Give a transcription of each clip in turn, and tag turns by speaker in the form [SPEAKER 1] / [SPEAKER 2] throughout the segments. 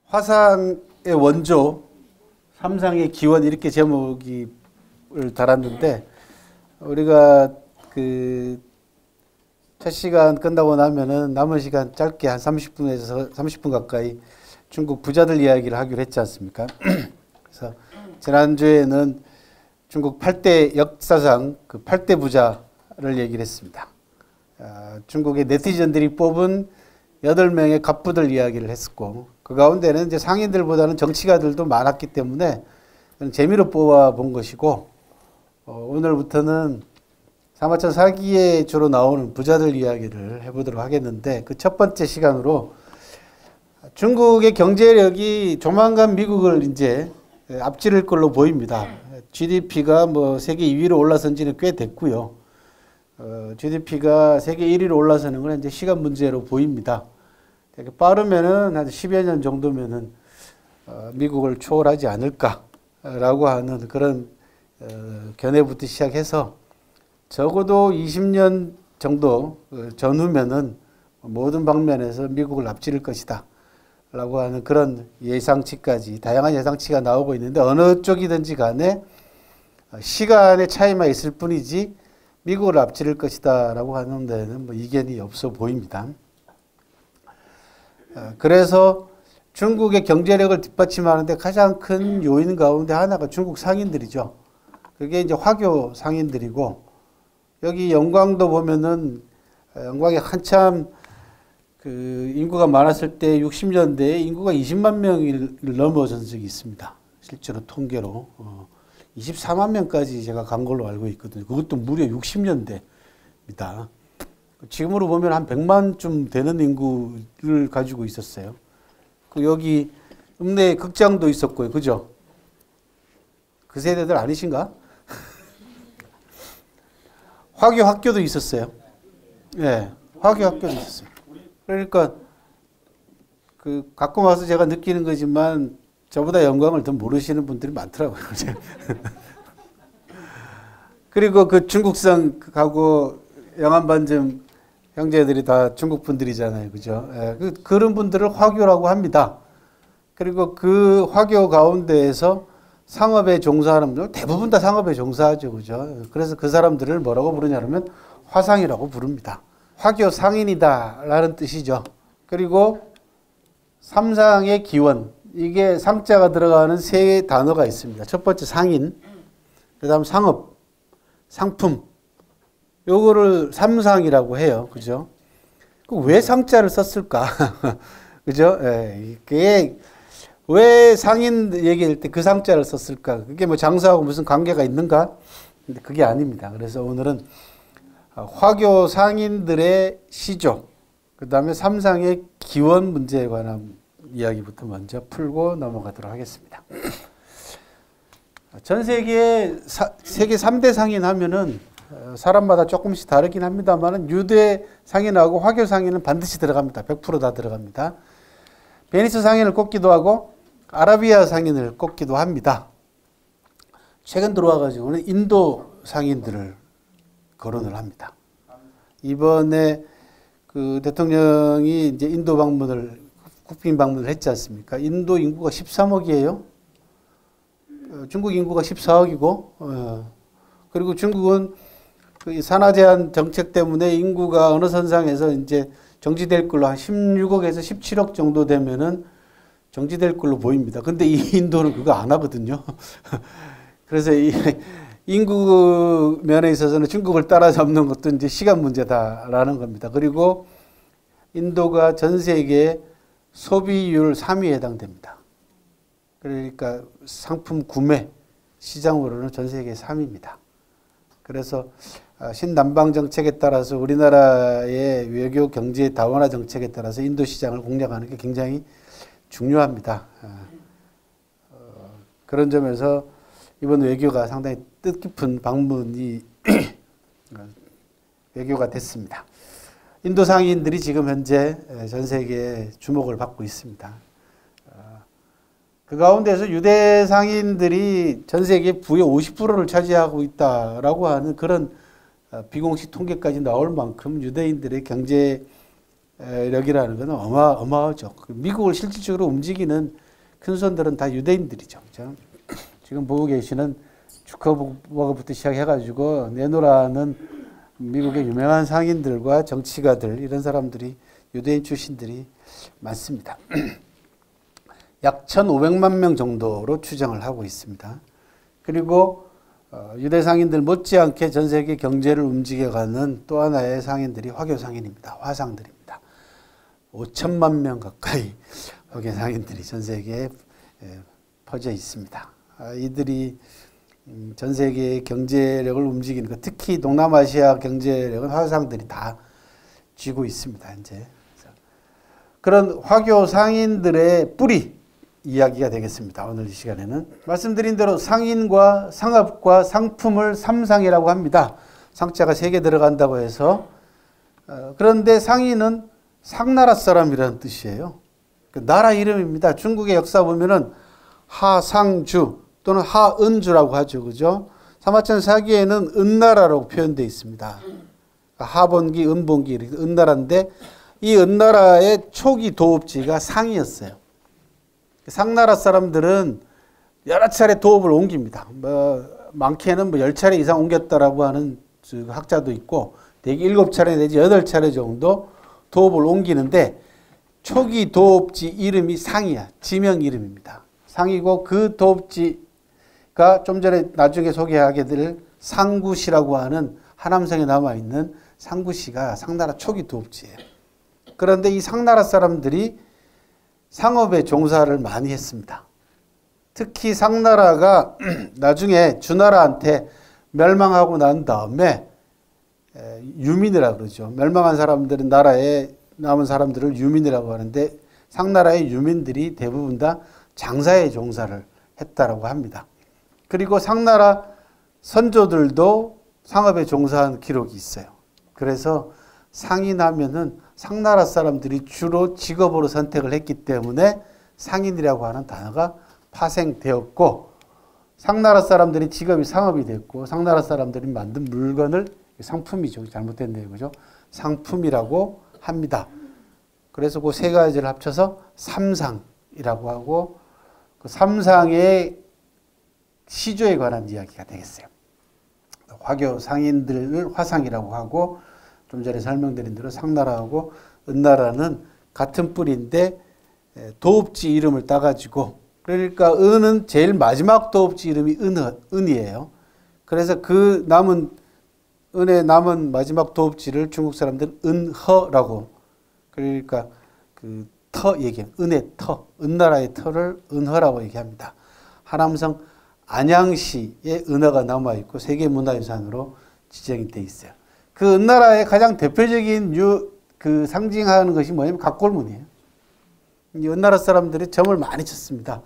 [SPEAKER 1] 화상의 원조, 삼상의 기원 이렇게 제목을 달았는데 우리가 그 첫 시간 끝나고 나면은 남은 시간 짧게 한 30분에서 30분 가까이 중국 부자들 이야기를 하기로 했지 않습니까? 그래서 지난주에는 중국 8대 역사상 그 8대 부자를 얘기를 했습니다. 중국의 네티즌들이 뽑은 8명의 갑부들 이야기를 했었고 그 가운데는 이제 상인들보다는 정치가들도 많았기 때문에 재미로 뽑아본 것이고 오늘부터는 사마천 사기에 주로 나오는 부자들 이야기를 해보도록 하겠는데 그 첫 번째 시간으로 중국의 경제력이 조만간 미국을 이제 앞지를 걸로 보입니다. GDP가 뭐 세계 2위로 올라선 지는 꽤 됐고요. GDP가 세계 1위로 올라서는 건 이제 시간 문제로 보입니다. 되게 빠르면은 한 10여 년 정도면은 미국을 초월하지 않을까라고 하는 그런 견해부터 시작해서 적어도 20년 정도 전후면은 모든 방면에서 미국을 앞지를 것이다 라고 하는 그런 예상치까지 다양한 예상치가 나오고 있는데 어느 쪽이든지 간에 시간의 차이만 있을 뿐이지 미국을 앞지를 것이다 라고 하는 데는 뭐 이견이 없어 보입니다. 그래서 중국의 경제력을 뒷받침하는데 가장 큰 요인 가운데 하나가 중국 상인들이죠. 그게 이제 화교 상인들이고 여기 영광도 보면은 영광이 한참 그 인구가 많았을 때 60년대에 인구가 20만 명을 넘어선 적이 있습니다. 실제로 통계로 24만 명까지 제가 간 걸로 알고 있거든요. 그것도 무려 60년대입니다. 지금으로 보면 한 100만쯤 되는 인구를 가지고 있었어요. 그 여기 읍내에 극장도 있었고요. 그죠? 그 세대들 아니신가? 화교 학교도 있었어요. 예, 네, 화교 학교도 있었어요. 그러니까 그 가끔 와서 제가 느끼는 거지만 저보다 영광을 더 모르시는 분들이 많더라고요. 그리고 그 중국성 가고 영안반점 형제들이 다 중국 분들이잖아요. 그죠? 예, 그런 분들을 화교라고 합니다. 그리고 그 화교 가운데에서 상업에 종사하는 분들 대부분 다 상업에 종사하죠. 그죠? 그래서 그 사람들을 뭐라고 부르냐면 화상이라고 부릅니다. 화교 상인이다 라는 뜻이죠. 그리고 삼상의 기원, 이게 상자가 들어가는 세 단어가 있습니다. 첫 번째 상인, 그 다음 상업, 상품, 요거를 삼상이라고 해요. 그죠? 왜 상자를 썼을까? 그죠? 예, 그게 왜 상인 얘기할 때 그 상자를 썼을까? 그게 뭐 장사하고 무슨 관계가 있는가? 근데 그게 아닙니다. 그래서 오늘은 화교 상인들의 시조, 그 다음에 삼상의 기원 문제에 관한 이야기부터 먼저 풀고 넘어가도록 하겠습니다. 전 세계에 세계 3대 상인 하면은 사람마다 조금씩 다르긴 합니다만 유대 상인하고 화교 상인은 반드시 들어갑니다. 100% 다 들어갑니다. 베니스 상인을 꼽기도 하고 아라비아 상인을 꼽기도 합니다. 최근 들어와가지고는 인도 상인들을 거론을 합니다. 이번에 그 대통령이 이제 인도 방문을, 국빈 방문을 했지 않습니까? 인도 인구가 13억이에요. 중국 인구가 14억이고, 그리고 중국은 그 산하 제한 정책 때문에 인구가 어느 선상에서 이제 정지될 걸로 한 16억에서 17억 정도 되면은 정지될 걸로 보입니다. 근데 이 인도는 그거 안 하거든요. 그래서 이 인구 면에 있어서는 중국을 따라잡는 것도 이제 시간 문제다라는 겁니다. 그리고 인도가 전 세계 소비율 3위에 해당됩니다. 그러니까 상품 구매 시장으로는 전 세계 3위입니다. 그래서 신남방 정책에 따라서 우리나라의 외교 경제 다원화 정책에 따라서 인도 시장을 공략하는 게 굉장히 중요합니다. 그런 점에서 이번 외교가 상당히 뜻깊은 방문이 외교가 됐습니다. 인도 상인들이 지금 현재 전 세계에 주목을 받고 있습니다. 그 가운데서 유대 상인들이 전 세계 부의 50%를 차지하고 있다라고 하는 그런 비공식 통계까지 나올 만큼 유대인들의 경제 력이라는 것은 어마어마하죠. 미국을 실질적으로 움직이는 큰 손들은 다 유대인들이죠. 그렇죠? 지금 보고 계시는 주커버그부터 시작해가지고 내노라는 미국의 유명한 상인들과 정치가들 이런 사람들이 유대인 출신들이 많습니다. 약 1,500만 명 정도로 추정을 하고 있습니다. 그리고 유대 상인들 못지않게 전 세계 경제를 움직여가는 또 하나의 상인들이 화교 상인입니다. 화상들입니다. 5천만 명 가까이 화교 상인들이 전 세계에 퍼져 있습니다. 이들이 전 세계의 경제력을 움직이는 것, 특히 동남아시아 경제력은 화상들이 다 쥐고 있습니다. 이제 그런 화교 상인들의 뿌리 이야기가 되겠습니다. 오늘 이 시간에는 말씀드린 대로 상인과 상업과 상품을 삼상이라고 합니다. 상자가 3개 들어간다고 해서 그런데 상인은 상나라 사람이라는 뜻이에요. 그 나라 이름입니다. 중국의 역사 보면은 하상주 또는 하은주라고 하죠. 그죠? 사마천 사기에는 은나라라고 표현되어 있습니다. 하본기, 은본기 이렇게 은나라인데 이 은나라의 초기 도읍지가 상이었어요. 상나라 사람들은 여러 차례 도읍을 옮깁니다. 많게는 10차례 이상 옮겼다라고 하는 학자도 있고 대개 7차례 내지 8차례 정도 도읍을 옮기는데 초기 도읍지 이름이 상이야. 지명 이름입니다. 상이고 그 도읍지가 좀 전에 나중에 소개하게 될 상구시라고 하는 하남성에 남아있는 상구시가 상나라 초기 도읍지예요. 그런데 이 상나라 사람들이 상업에 종사를 많이 했습니다. 특히 상나라가 나중에 주나라한테 멸망하고 난 다음에 유민이라고 그러죠. 멸망한 사람들은 나라에 남은 사람들을 유민이라고 하는데 상나라의 유민들이 대부분 다 장사에 종사를 했다라고 합니다. 그리고 상나라 선조들도 상업에 종사한 기록이 있어요. 그래서 상인하면은 상나라 사람들이 주로 직업으로 선택을 했기 때문에 상인이라고 하는 단어가 파생되었고 상나라 사람들이 직업이 상업이 됐고 상나라 사람들이 만든 물건을 상품이죠. 잘못된 내용이죠. 상품이라고 합니다. 그래서 그 3가지를 합쳐서 삼상이라고 하고 그 삼상의 시조에 관한 이야기가 되겠어요. 화교 상인들을 화상이라고 하고 좀 전에 설명드린 대로 상나라하고 은나라는 같은 뿌리인데 도읍지 이름을 따가지고 그러니까 은은 제일 마지막 도읍지 이름이 은이에요. 그래서 그 남은 은의 남은 마지막 도읍지를 중국 사람들은 은허라고 그러니까 그 터 얘기해요. 은의 터, 은나라의 터를 은허라고 얘기합니다. 하남성 안양시에 은어가 남아있고 세계문화유산으로 지정이 돼 있어요. 그 은나라의 가장 대표적인 그 상징하는 것이 뭐냐면 각골문이에요. 은나라 사람들이 점을 많이 쳤습니다.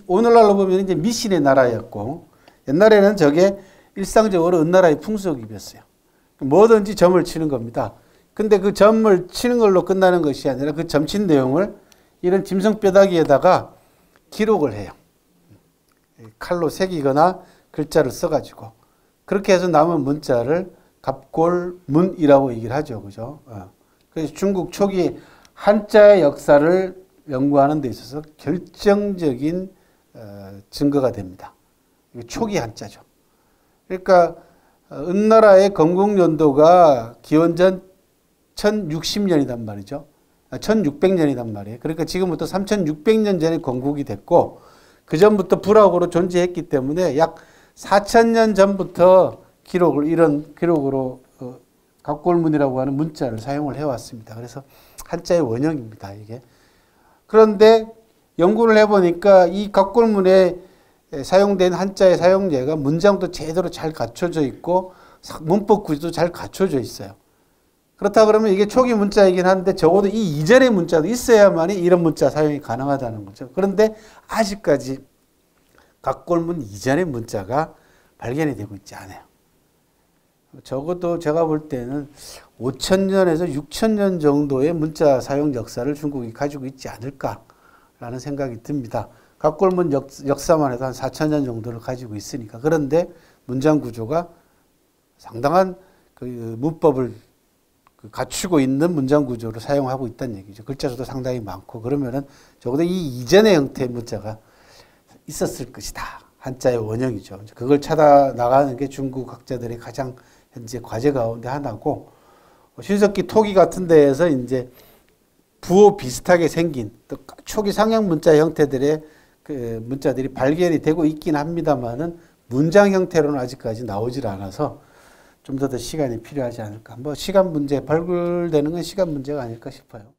[SPEAKER 1] 오늘날로 보면 이제 미신의 나라였고 옛날에는 저게 일상적으로 은나라의 풍속이었어요. 뭐든지 점을 치는 겁니다. 근데 그 점을 치는 걸로 끝나는 것이 아니라 그 점친 내용을 이런 짐승뼈다귀에다가 기록을 해요. 칼로 새기거나 글자를 써가지고 그렇게 해서 남은 문자를 갑골문이라고 얘기를 하죠. 그죠? 그래서 중국 초기 한자의 역사를 연구하는 데 있어서 결정적인 증거가 됩니다. 초기 한자죠. 그러니까 은나라의 건국연도가 기원전 1060년이란 말이죠. 1600년이란 말이에요. 그러니까 지금부터 3600년 전에 건국이 됐고 그 전부터 불화국으로 존재했기 때문에 약 4000년 전부터 이런 기록으로 갑골문이라고 하는 문자를 사용을 해왔습니다. 그래서 한자의 원형입니다. 이게. 그런데 연구를 해보니까 이 갑골문에 사용된 한자의 사용제가 문장도 제대로 잘 갖춰져 있고 문법 구조도 잘 갖춰져 있어요. 그렇다 그러면 이게 초기 문자이긴 한데 적어도 이 이전의 문자도 있어야만이 이런 문자 사용이 가능하다는 거죠. 그런데 아직까지 갑골문 이전의 문자가 발견이 되고 있지 않아요. 적어도 제가 볼 때는 5000년에서 6000년 정도의 문자 사용 역사를 중국이 가지고 있지 않을까라는 생각이 듭니다. 갑골문 역사만 해도 한 4000년 정도를 가지고 있으니까. 그런데 문장 구조가 상당한 그 문법을 갖추고 있는 문장 구조를 사용하고 있다는 얘기죠. 글자 수도 상당히 많고 그러면은 적어도 이 이전의 형태의 문자가 있었을 것이다. 한자의 원형이죠. 그걸 찾아 나가는 게 중국 학자들의 가장 현재 과제 가운데 하나고 신석기 토기 같은 데에서 이제 부호 비슷하게 생긴 또 초기 상형 문자 형태들의 그 문자들이 발견이 되고 있긴 합니다만은 문장 형태로는 아직까지 나오질 않아서 좀 더 시간이 필요하지 않을까. 뭐 시간 문제, 발굴되는 건 시간 문제가 아닐까 싶어요.